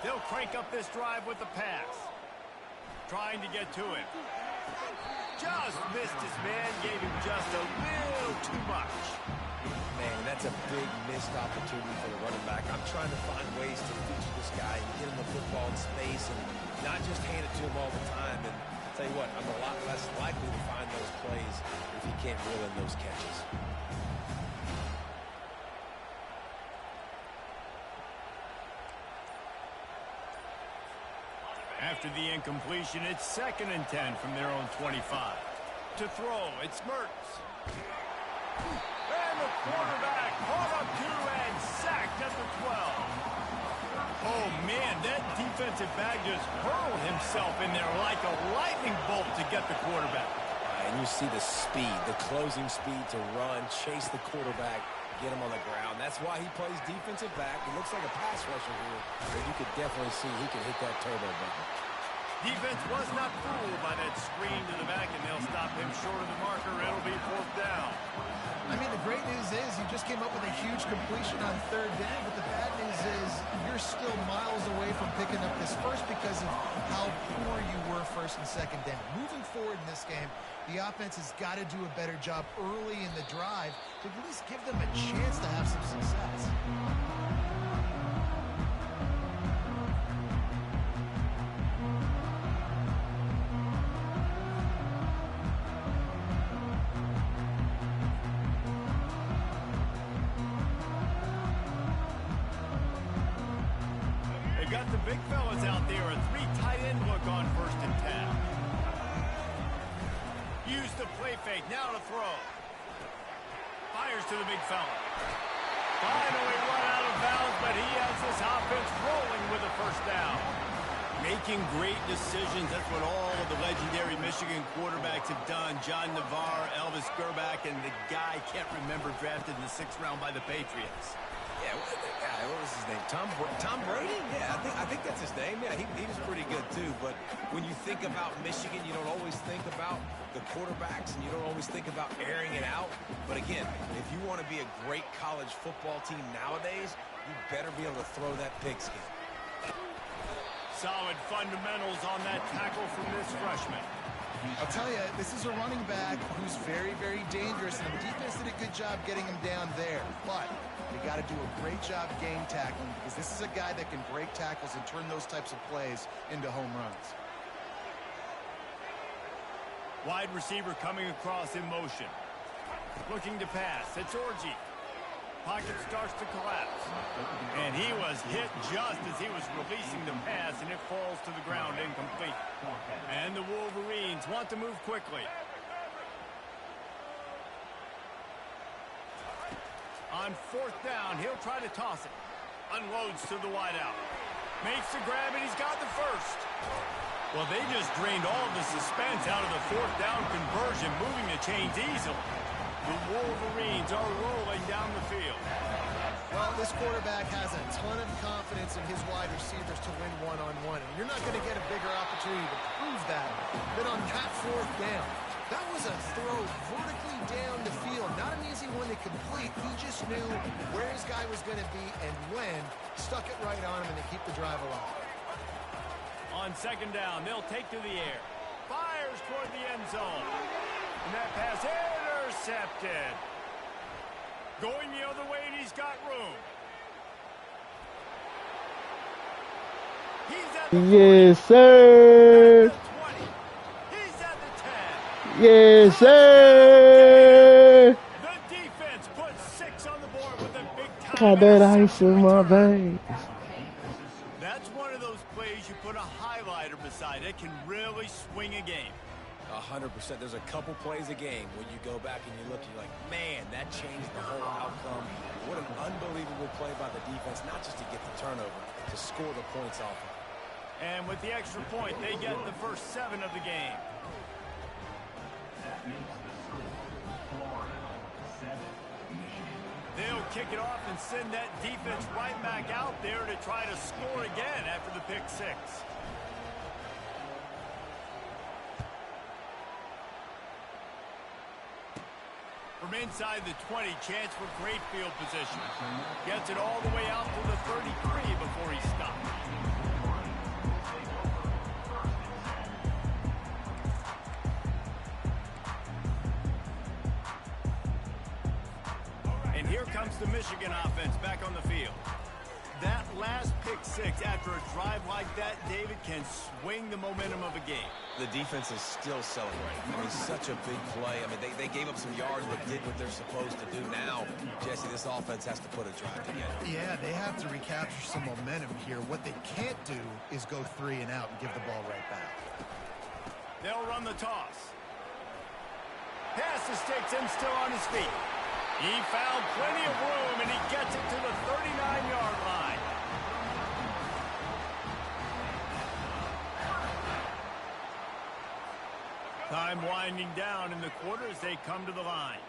They'll crank up this drive with the pass. Trying to get to him. Just missed his man, gave him just a little too much. Man, that's a big missed opportunity for the running back. I'm trying to find ways to feature this guy and get him the football in space and not just hand it to him all the time. And I'll tell you what, I'm a lot less likely to find those plays if he can't reel in those catches. After the incompletion, it's 2nd and 10 from their own 25. To throw, it's Mertz. And the quarterback caught up to and sacked at the 12. Oh, man, that defensive back just hurled himself in there like a lightning bolt to get the quarterback. And you see the speed, the closing speed to run, chase the quarterback, get him on the ground. That's why he plays defensive back. He looks like a pass rusher here, but you could definitely see he can hit that turbo button. Defense was not fooled by that screen to the back, and they'll stop him short of the marker. It'll be 4th down. I mean, the great news is you just came up with a huge completion on 3rd down, but the bad news is you're still miles away from picking up this first because of how poor you were 1st and 2nd down. Moving forward in this game, the offense has got to do a better job early in the drive to at least give them a chance to have some success. Got the big fellas out there, a 3 tight end look on 1st and 10. Use the play fake, now to throw. Fires to the big fella. Finally run out of bounds, but he has this offense rolling with a 1st down. Making great decisions, that's what all of the legendary Michigan quarterbacks have done. John Navarre, Elvis Grbac, and the guy I can't remember drafted in the 6th round by the Patriots. Yeah, what was his name? Tom Brady? Yeah, I think that's his name. Yeah, he was pretty good too. But when you think about Michigan, you don't always think about the quarterbacks, and you don't always think about airing it out. But again, if you want to be a great college football team nowadays, you better be able to throw that pigskin. Solid fundamentals on that tackle from this freshman. I'll tell you, this is a running back who's very, very dangerous, and the defense did a good job getting him down there. But they got to do a great job game tackling because this is a guy that can break tackles and turn those types of plays into home runs. Wide receiver coming across in motion. Looking to pass. It's Orji. Pocket starts to collapse. And he was hit just as he was releasing the pass, and it falls to the ground incomplete. And the Wolverines want to move quickly. On 4th down, he'll try to toss it. Unloads to the wideout. Makes the grab, and he's got the 1st. Well, they just drained all of the suspense out of the 4th down conversion, moving the chains easily. The Wolverines are rolling down the field. Well, this quarterback has a ton of confidence in his wide receivers to win one-on-one. And you're not going to get a bigger opportunity to prove that than on that 4th down. That was a throw vertically down the field. Not an easy one to complete. He just knew where his guy was going to be and when. Stuck it right on him and they keep the drive alive. On 2nd down, they'll take to the air. Fires toward the end zone. And that pass intercepted. Going the other way, and he's got room. He's at the 40. Yes, sir. He's at the 10. Yes, sir. The defense puts 6 on the board with a big time. Got that ice in my veins. That's one of those plays you put a highlighter beside. It can really swing a game. 100%. There's a couple plays a game when you go back and you look, you're like, man, that changed the whole outcome. What an unbelievable play by the defense, not just to get the turnover, to score the points off of. And with the extra point, they get the first 7 of the game. They'll kick it off and send that defense right back out there to try to score again after the pick 6. From inside the 20, chance for great field position. Gets it all the way out to the 33 before he stops. And here comes the Michigan offense back on the field. That last pick six after a drive like that, David, can swing the momentum of a game. The defense is still celebrating. I mean, such a big play. I mean, they gave up some yards but did what they're supposed to do. Now, Jesse, this offense has to put a drive together. Yeah, they have to recapture some momentum here. What they can't do is go 3 and out and give the ball right back. They'll run the toss. Pass to sticks him still on his feet. He found plenty of room, and he gets it to the 39-yard line. Time winding down in the quarter as they come to the line.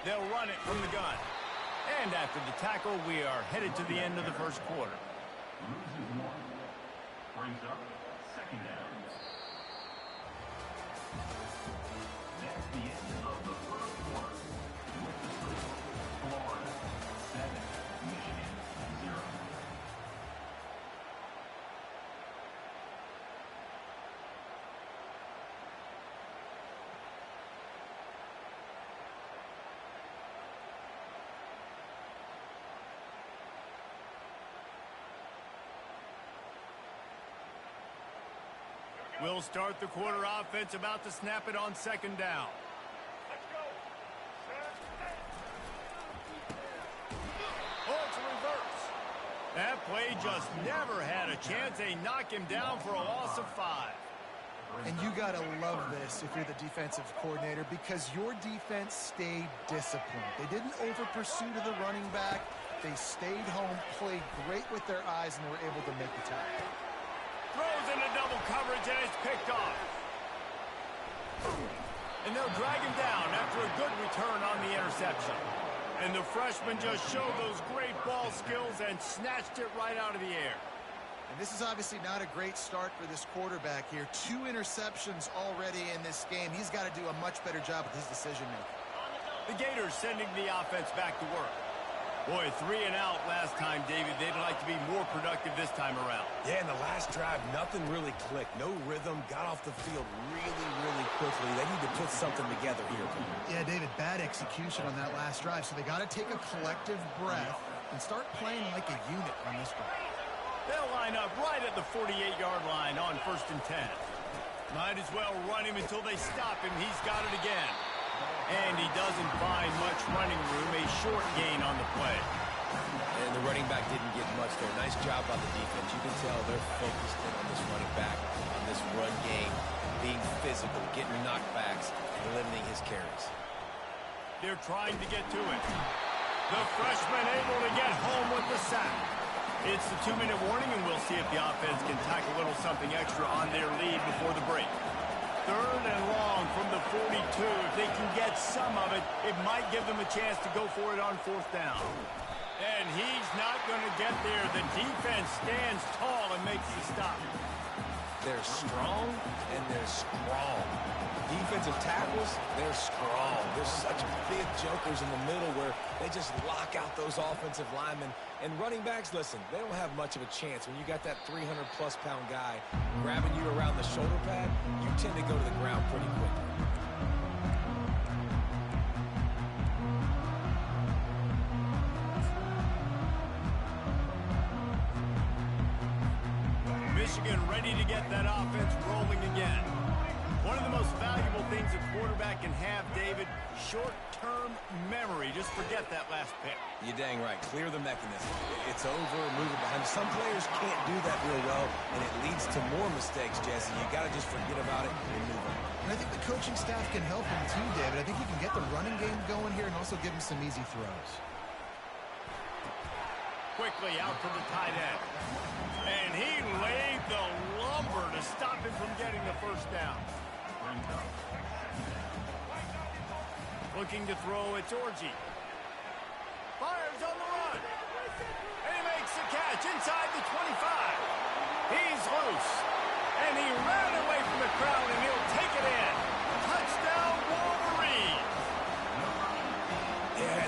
They'll run it from the gun. And after the tackle, we are headed to the end of the first quarter. Brings up second down. That's the end of the first quarter. Florida 7, Michigan 0. We'll start the quarter offense, about to snap it on second down. Oh, it's a reverse. That play just never had a chance. They knock him down for a loss of 5. And you got to love this if you're the defensive coordinator because your defense stayed disciplined. They didn't over-pursue to the running back. They stayed home, played great with their eyes, and they were able to make the tackle. Throws into double coverage, and it's picked off. And they'll drag him down after a good return on the interception. And the freshman just showed those great ball skills and snatched it right out of the air. And this is obviously not a great start for this quarterback here. 2 interceptions already in this game. He's got to do a much better job with his decision-making. The Gators sending the offense back to work. Boy, 3 and out last time, David. They'd like to be more productive this time around. Yeah, in the last drive, nothing really clicked. No rhythm, got off the field really quickly. They need to put something together here. Yeah, David, bad execution on that last drive, so they got to take a collective breath and start playing like a unit on this one. They'll line up right at the 48-yard line on 1st and 10. Might as well run him until they stop him. He's got it again. And he doesn't find much running room, a short gain on the play. And the running back didn't get much there. Nice job by the defense. You can tell they're focused in on this running back, on this run game, being physical, getting knockbacks, and limiting his carries. They're trying to get to it. The freshman able to get home with the sack. It's the 2-minute warning, and we'll see if the offense can tack a little something extra on their lead before the break. 3rd and long from the 42. If they can get some of it, it might give them a chance to go for it on 4th down. And he's not going to get there. The defense stands tall and makes the stop. They're strong, and they're strong. Defensive tackles, they're strong. They're such big jokers in the middle where they just lock out those offensive linemen. And running backs, listen, they don't have much of a chance. When you got that 300-plus pound guy grabbing you around the shoulder pad, you tend to go to the ground pretty quickly. Michigan ready to get that offense rolling again. One of the most valuable things a quarterback can have, David, short-term memory. Just forget that last pick. You're dang right. Clear the mechanism. It's over, move it behind. Some players can't do that real well, and it leads to more mistakes, Jesse. You got to just forget about it and move on. And I think the coaching staff can help him too, David. I think he can get the running game going here and also give him some easy throws. Quickly out to the tight end. And he laid the lumber to stop him from getting the 1st down. Looking to throw, it's Orji. Fires on the run. And he makes the catch inside the 25. He's loose. And he ran away from the crowd, and he'll take it in.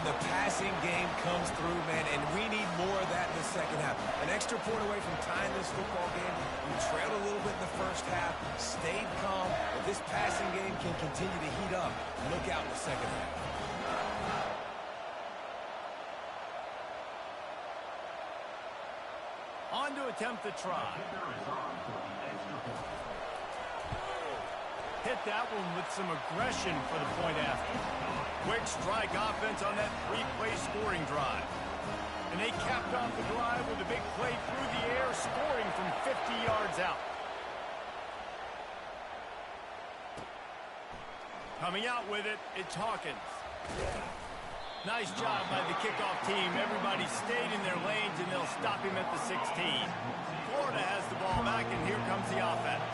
the passing game comes through, man, and we need more of that in the second half. An extra point away from tying this football game. We trailed a little bit in the first half, stayed calm, but this passing game can continue to heat up. Look out in the second half. On to attempt the try. Hit that one with some aggression for the point after. Quick strike offense on that three-play scoring drive. And they capped off the drive with a big play through the air, scoring from 50 yards out. Coming out with it, it's Hawkins. Nice job by the kickoff team. Everybody stayed in their lanes, and they'll stop him at the 16. Florida has the ball back, and here comes the offense.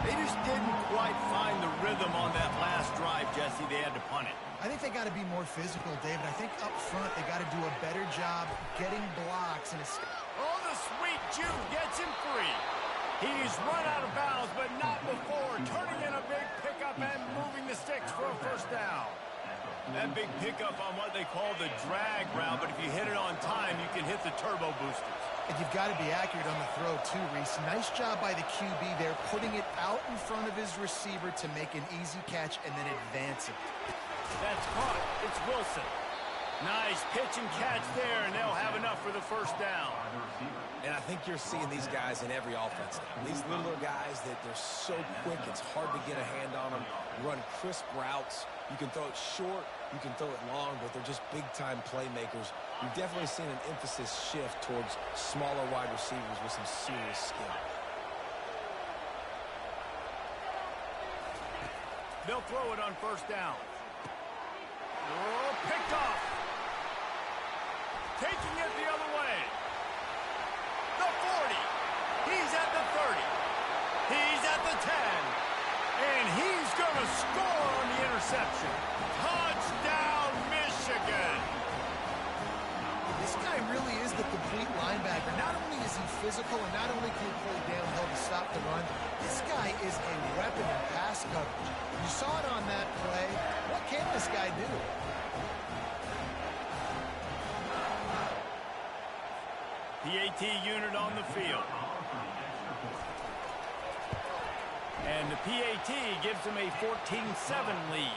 They just didn't quite find the rhythm on that last drive, Jesse. They had to punt it. I think they got to be more physical, David. I think up front they got to do a better job getting blocks. And oh, the sweet Jude gets him free. He's run out of bounds, but not before turning in a big pickup and moving the sticks for a first down. That big pickup on what they call the drag route, but if you hit it on time, you can hit the turbo boosters. And you've got to be accurate on the throw, too, Reese. Nice job by the QB there, putting it out in front of his receiver to make an easy catch and then advance it. That's caught. It's Wilson. Nice pitch and catch there, and they'll have enough for the first down. And I think you're seeing these guys in every offense. These littler guys that they're so quick, it's hard to get a hand on them. Run crisp routes. You can throw it short, you can throw it long, but they're just big-time playmakers. You've definitely seen an emphasis shift towards smaller wide receivers with some serious skill. They'll throw it on first down. Oh, picked off. Taking it the other way. The 40. He's at the 30. He's at the 10. And he's going to score on the interception. Touchdown, Michigan. This guy really is the complete linebacker. Not only is he physical and not only can he play downhill to stop the run, this guy is a weapon in pass coverage. You saw it on that play. What can this guy do? PAT unit on the field. And the PAT gives them a 14-7 lead.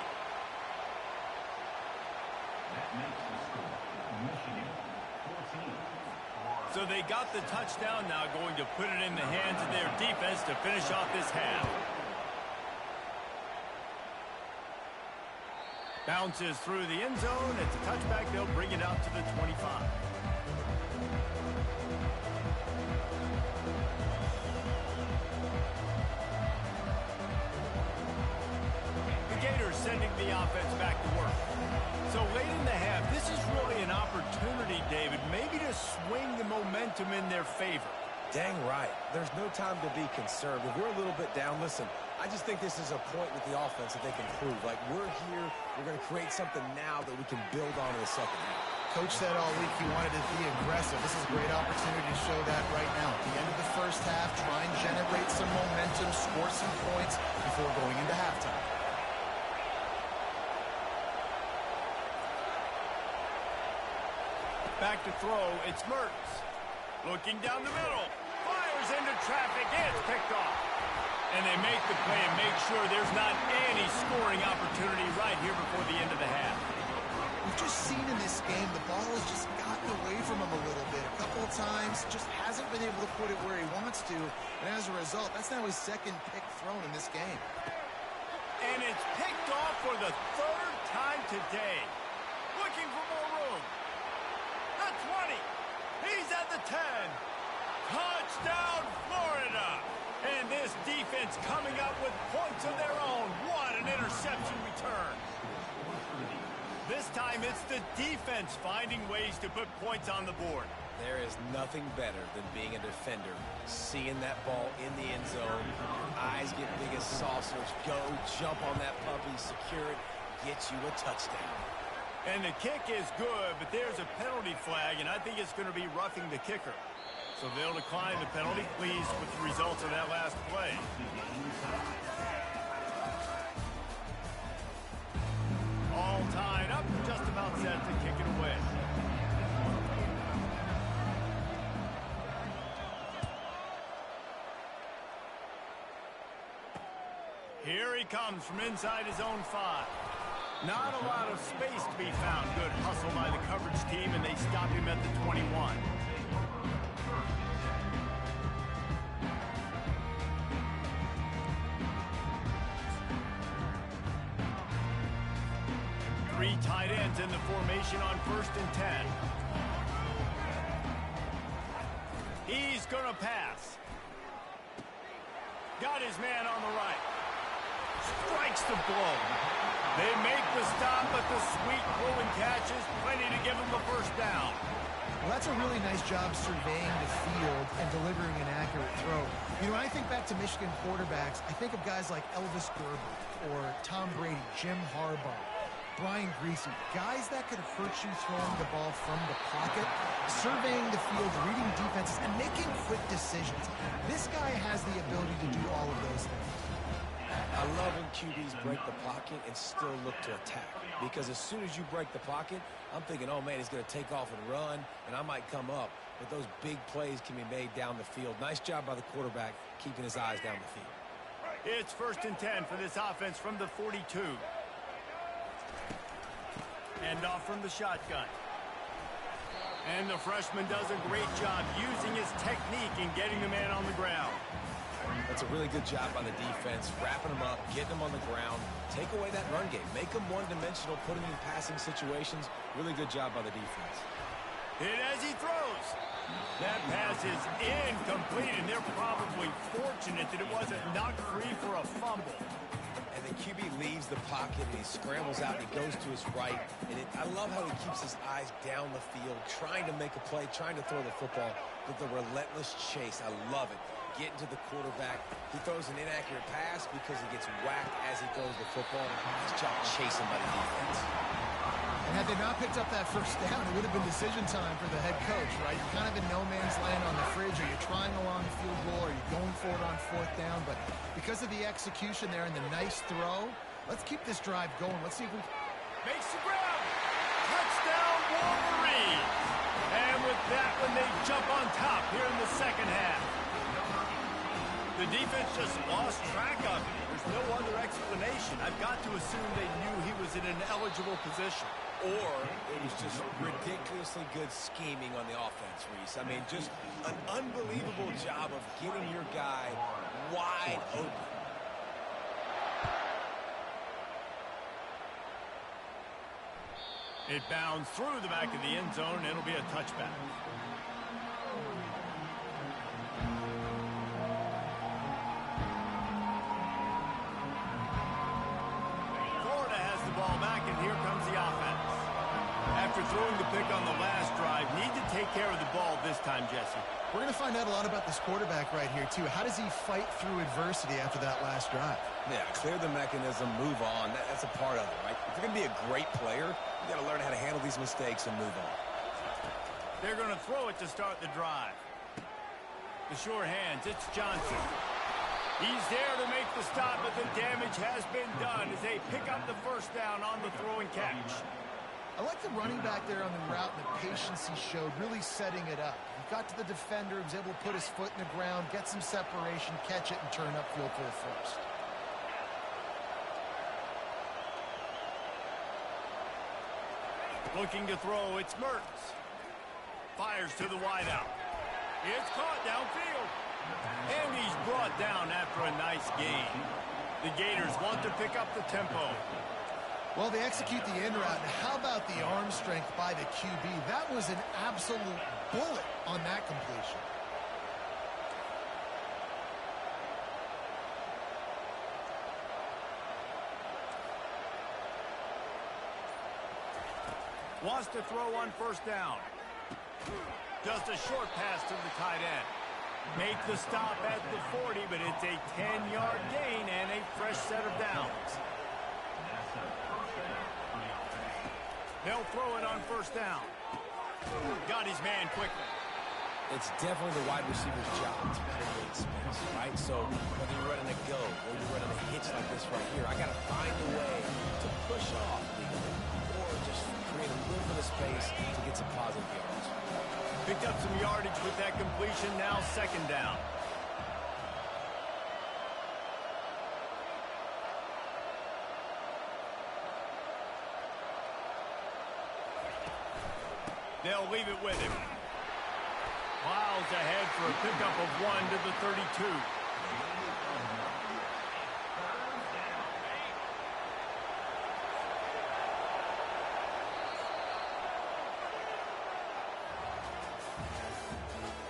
So they got the touchdown now, going to put it in the hands of their defense to finish off this half. Bounces through the end zone. It's a touchback. They'll bring it out to the 25. Sending the offense back to work. So late in the half, this is really an opportunity, David, maybe to swing the momentum in their favor. Dang right. There's no time to be concerned. If we're a little bit down, listen, I just think this is a point with the offense that they can prove. Like, we're here, we're going to create something now that we can build on in the second half. Coach said all week he wanted to be aggressive. This is a great opportunity to show that right now. At the end of the first half, try and generate some momentum, score some points before going into halftime. Back to throw, it's Mertz. Looking down the middle. Fires into traffic, it's picked off. And they make the play and make sure there's not any scoring opportunity right here before the end of the half. We've just seen in this game the ball has just gotten away from him a little bit. A couple of times, just hasn't been able to put it where he wants to. And as a result, that's now his second pick thrown in this game. And it's picked off for the third time today. Looking for more room. The 20. He's at the 10. Touchdown, Florida. And this defense coming up with points of their own. What an interception return. This time it's the defense finding ways to put points on the board. There is nothing better than being a defender, seeing that ball in the end zone, your eyes get big as saucers, go, jump on that puppy, secure it, get you a touchdown. And the kick is good, but there's a penalty flag, and I think it's going to be roughing the kicker. So they'll decline the penalty, pleased with the results of that last play. All tied up, just about set to kick Here he comes from inside his own 5. Not a lot of space to be found. Good hustle by the coverage team, and they stop him at the 21. Three tight ends in the formation on 1st and 10. He's going to pass. Got his man on the right. Strikes the blow. They make the stop, but the sweet pull and catch is plenty to give him the first down. Well, that's a really nice job surveying the field and delivering an accurate throw. You know, when I think back to Michigan quarterbacks, I think of guys like Elvis Gerber or Tom Brady, Jim Harbaugh, Brian Griese, guys that could hurt you throwing the ball from the pocket, surveying the field, reading defenses, and making quick decisions. This guy has the ability to do all of those things. I love when QBs break the pocket and still look to attack. Because as soon as you break the pocket, I'm thinking, oh, man, he's going to take off and run, and I might come up. But those big plays can be made down the field. Nice job by the quarterback keeping his eyes down the field. It's 1st and 10 for this offense from the 42. End off from the shotgun. And the freshman does a great job using his technique and getting the man on the ground. That's a really good job by the defense, wrapping him up, getting him on the ground, take away that run game, make him one-dimensional, put him in passing situations. Really good job by the defense. Hit as he throws. That pass is incomplete, and they're probably fortunate that it wasn't knocked free for a fumble. And the QB leaves the pocket, and he scrambles out, and he goes to his right. And I love how he keeps his eyes down the field, trying to make a play, trying to throw the football, but the relentless chase, I love it. Getting to the quarterback. He throws an inaccurate pass because he gets whacked as he throws the football. Nice job chasing by the defense. And had they not picked up that first down, it would have been decision time for the head coach, right? You're kind of in no man's land on the fridge. Are you trying along the field goal? Are you going for it on 4th down? But because of the execution there and the nice throw, let's keep this drive going. Let's see if we... Makes the grab. Touchdown, Wolverines. And with that one, they jump on top here in the second half. The defense just lost track of it. There's no other explanation. I've got to assume they knew he was in an eligible position. Or it was just ridiculously good scheming on the offense, Reese. I mean, just an unbelievable job of getting your guy wide open. It bounds through the back of the end zone, and it'll be a touchback. Here comes the offense. After throwing the pick on the last drive, need to take care of the ball this time, Jesse. We're going to find out a lot about this quarterback right here, too. How does he fight through adversity after that last drive? Yeah, clear the mechanism, move on. That's a part of it, right? If you're going to be a great player, you got to learn how to handle these mistakes and move on. They're going to throw it to start the drive. The sure hands, it's Johnson. He's there to make the stop, but the damage has been done as they pick up the first down on the throw and catch. I like the running back there on the route and the patience he showed, really setting it up. He got to the defender, he was able to put his foot in the ground, get some separation, catch it, and turn upfield for a first. Looking to throw, it's Mertz. Fires to the wideout. It's caught downfield. And he's brought down after a nice gain. The Gators want to pick up the tempo. Well, they execute the in route. And how about the arm strength by the QB? That was an absolute bullet on that completion. Wants to throw on 1st down. Just a short pass to the tight end. Make the stop at the 40, but it's a 10-yard gain and a fresh set of downs. They'll throw it on 1st down. Got his man quickly. It's definitely the wide receiver's job to create space, right? So whether you're running a go or you're running a hitch like this right here, I got to find a way to push off or just create a little bit of space to get some positive yards. Picked up some yardage with that completion, now 2nd down. They'll leave it with him. Miles ahead for a pickup of 1 to the 32.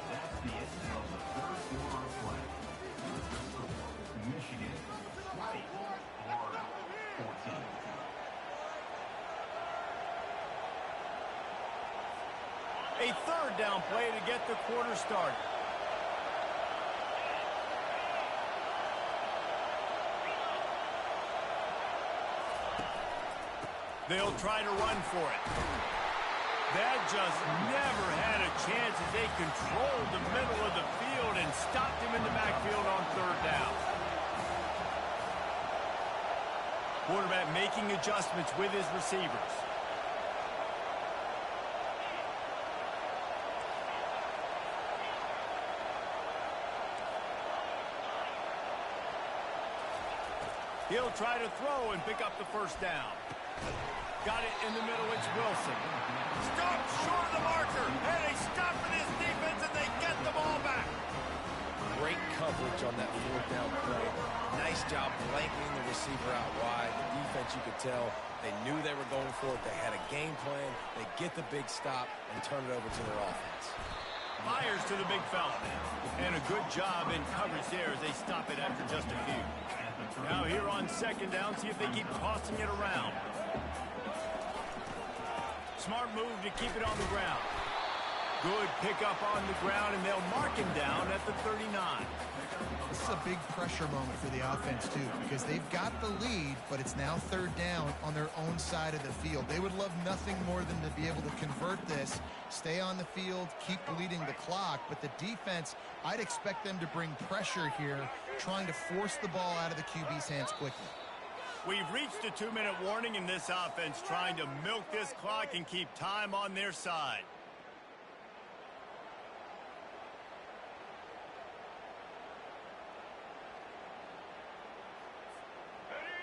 That's the end of the third quarter of play. Michigan 20, Florida 14. A third down play to get the quarter started. They'll try to run for it. That just never had a chance as they controlled the middle of the field and stopped him in the backfield on third down. Quarterback making adjustments with his receivers. He'll try to throw and pick up the first down. Got it in the middle, it's Wilson. Stopped short of the marker, and they stop for this defense, and they get the ball back. Great coverage on that fourth down play. Nice job blanketing the receiver out wide. The defense, you could tell, they knew they were going for it. They had a game plan. They get the big stop and turn it over to their offense. Fires to the big fella. And a good job in coverage there as they stop it after just a few. Now here on second down, see if they keep tossing it around. Smart move to keep it on the ground. Good pickup on the ground, and they'll mark him down at the 39. This is a big pressure moment for the offense, too, because they've got the lead, but it's now third down on their own side of the field. They would love nothing more than to be able to convert this, stay on the field, keep bleeding the clock, but the defense, I'd expect them to bring pressure here, trying to force the ball out of the QB's hands quickly. We've reached a 2-minute warning in this offense, trying to milk this clock and keep time on their side.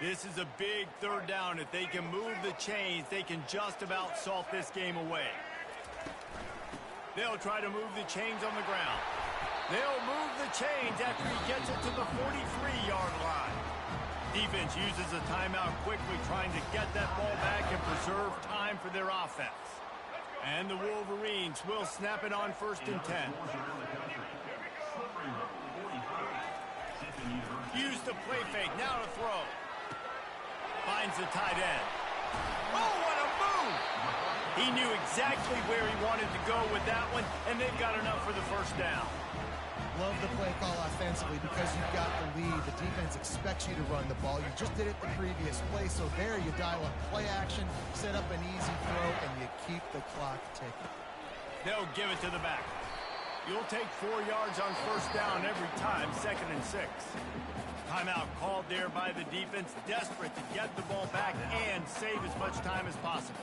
This is a big third down. If they can move the chains, they can just about salt this game away. They'll try to move the chains on the ground. They'll move the chains after he gets it to the 43-yard line. Defense uses a timeout quickly, trying to get that ball back and preserve time for their offense. And the Wolverines will snap it on 1st and 10. Use the play fake, now to throw. Finds the tight end. Oh, what a move! He knew exactly where he wanted to go with that one, and they've got enough for the first down. Love the play call offensively because you've got the lead. The defense expects you to run the ball. You just did it the previous play, so there you dial up play action, set up an easy throw, and you keep the clock ticking. They'll give it to the back. You'll take 4 yards on first down every time, 2nd and 6. Timeout called there by the defense, desperate to get the ball back and save as much time as possible.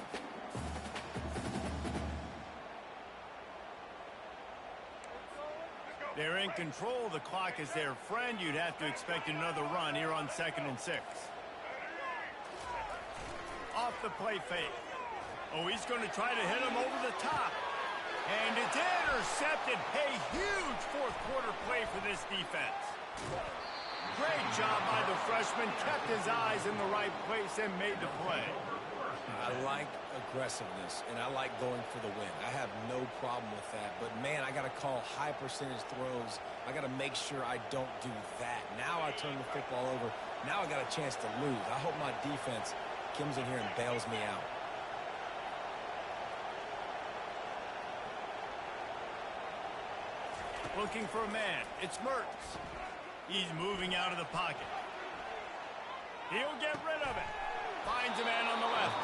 They're in control. The clock is their friend. You'd have to expect another run here on 2nd and 6. Off the play fake. Oh, he's going to try to hit him over the top. And it's intercepted. A huge fourth quarter play for this defense. Great job by the freshman. Kept his eyes in the right place and made the play. I like aggressiveness, and I like going for the win. I have no problem with that. But, man, I got to call high percentage throws. I got to make sure I don't do that. Now I turn the football over. Now I got a chance to lose. I hope my defense comes in here and bails me out. Looking for a man. It's Mertz. He's moving out of the pocket. He'll get rid of it. Finds a man on the left.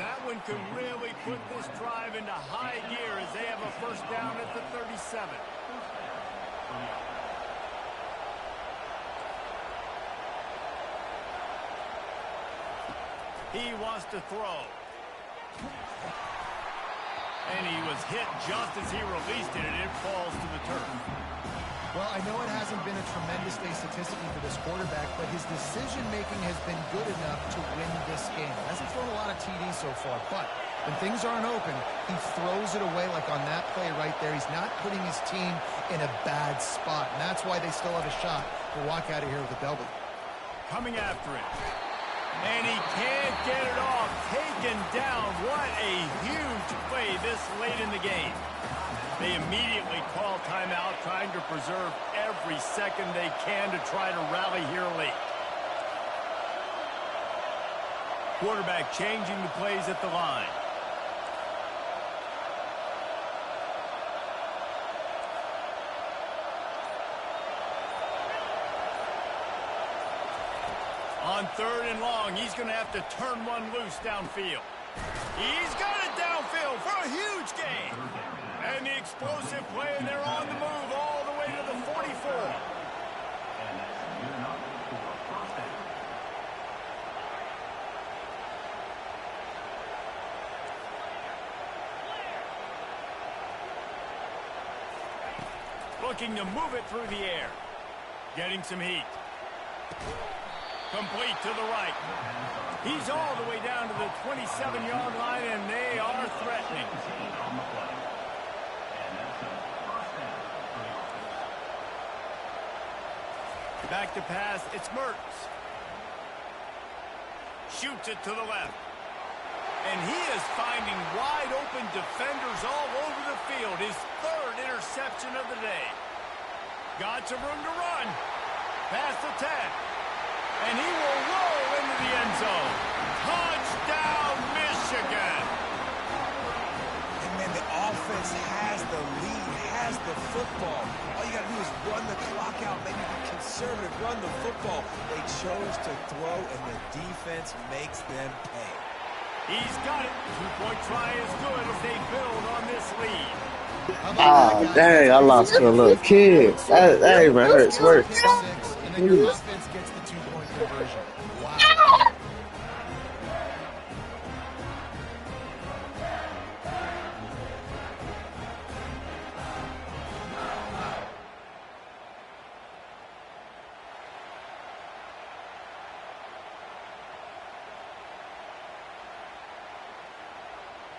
That one could really put this drive into high gear as they have a first down at the 37. He wants to throw. And he was hit just as he released it, and it falls to the turf. Well, I know it hasn't been a tremendous day statistically for this quarterback, but his decision-making has been good enough to win this game. Hasn't thrown a lot of TDs so far, but When things aren't open, he throws it away like on that play right there. He's not putting his team in a bad spot, and that's why they still have a shot to walk out of here with a W. Coming after it. And he can't get it off. Taken down. What a huge play this late in the game. They immediately call timeout, trying to preserve every second they can to try to rally here late. Quarterback changing the plays at the line. On 3rd and long, he's going to have to turn one loose downfield. He's got it downfield for a huge gain. And the explosive play, and they're on the move all the way to the 44. And that's good enough for a first down. Looking to move it through the air. Getting some heat. Complete to the right. He's all the way down to the 27-yard line, and they are threatening. On the play. And that's a first down for the offense. Back to pass, it's Mertz. Shoots it to the left. And he is finding wide open defenders all over the field. His 3rd interception of the day. Got some room to run. Past the 10. And he will roll into the end zone. Touchdown, Michigan. And man, the offense has the lead, has the football. All you got to do is run the clock out, maybe be conservative, run the football. They chose to throw, and the defense makes them pay. He's got it. 2-point try is good as they build on this lead. Ah, dang, I lost to a little kid. That even hurts worse. And then your offense gets the 2-point conversion. Wow.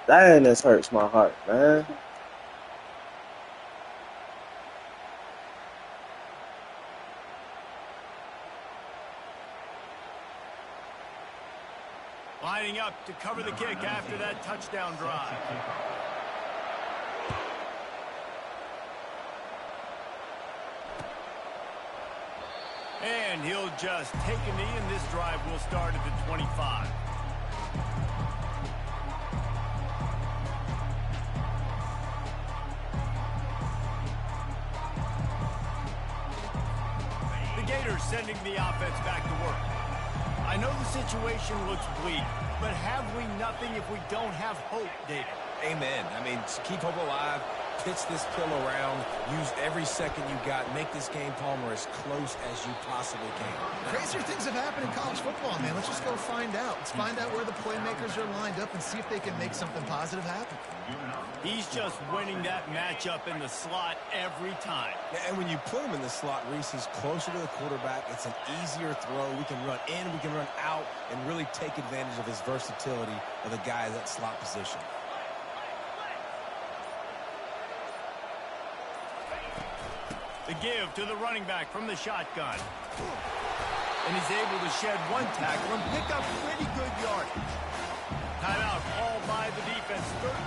Dang, this hurts my heart, man. Lining up to cover the kick after that touchdown drive. And he'll just take a knee, and this drive will start at the 25. The Gators sending the offense back to work. I know the situation looks bleak, but have we nothing if we don't have hope, David? Amen. I mean, keep hope alive, pitch this pill around, use every second you got, make this game, Palmer, as close as you possibly can. Crazier things have happened in college football, man. Let's just go find out. Let's find out where the playmakers are lined up and see if they can make something positive happen. He's just winning that matchup in the slot every time. Yeah, and when you put him in the slot, Reese, he's closer to the quarterback. It's an easier throw. We can run in, we can run out, and really take advantage of his versatility of the guy in that slot position. The give to the running back from the shotgun. And he's able to shed one tackle and pick up pretty good yardage. Timeout called by the defense.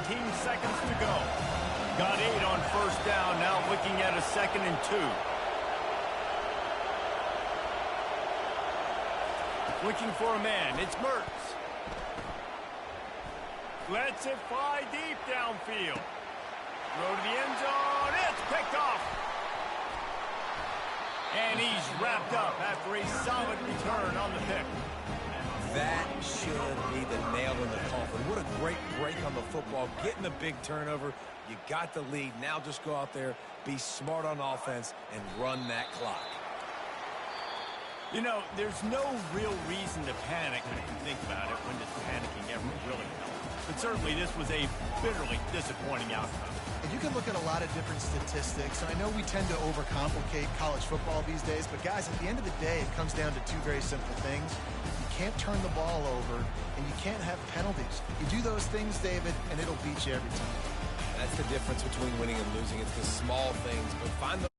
13 seconds to go. Got 8 on first down. Now looking at a 2nd and 2. Looking for a man. It's Mertz. Lets it fly deep downfield. Throw to the end zone. It's picked off. And he's wrapped up after a solid return on the pick. That should be the nail in the coffin. What a great break on the football. Getting a big turnover. You got the lead. Now just go out there, be smart on offense, and run that clock. You know, there's no real reason to panic when you think about it, when does panicking ever really help. But certainly this was a bitterly disappointing outcome. And you can look at a lot of different statistics. I know we tend to overcomplicate college football these days, but guys, at the end of the day, it comes down to two very simple things. You can't turn the ball over, and you can't have penalties. You do those things, David, and it'll beat you every time. That's the difference between winning and losing. It's the small things, but find the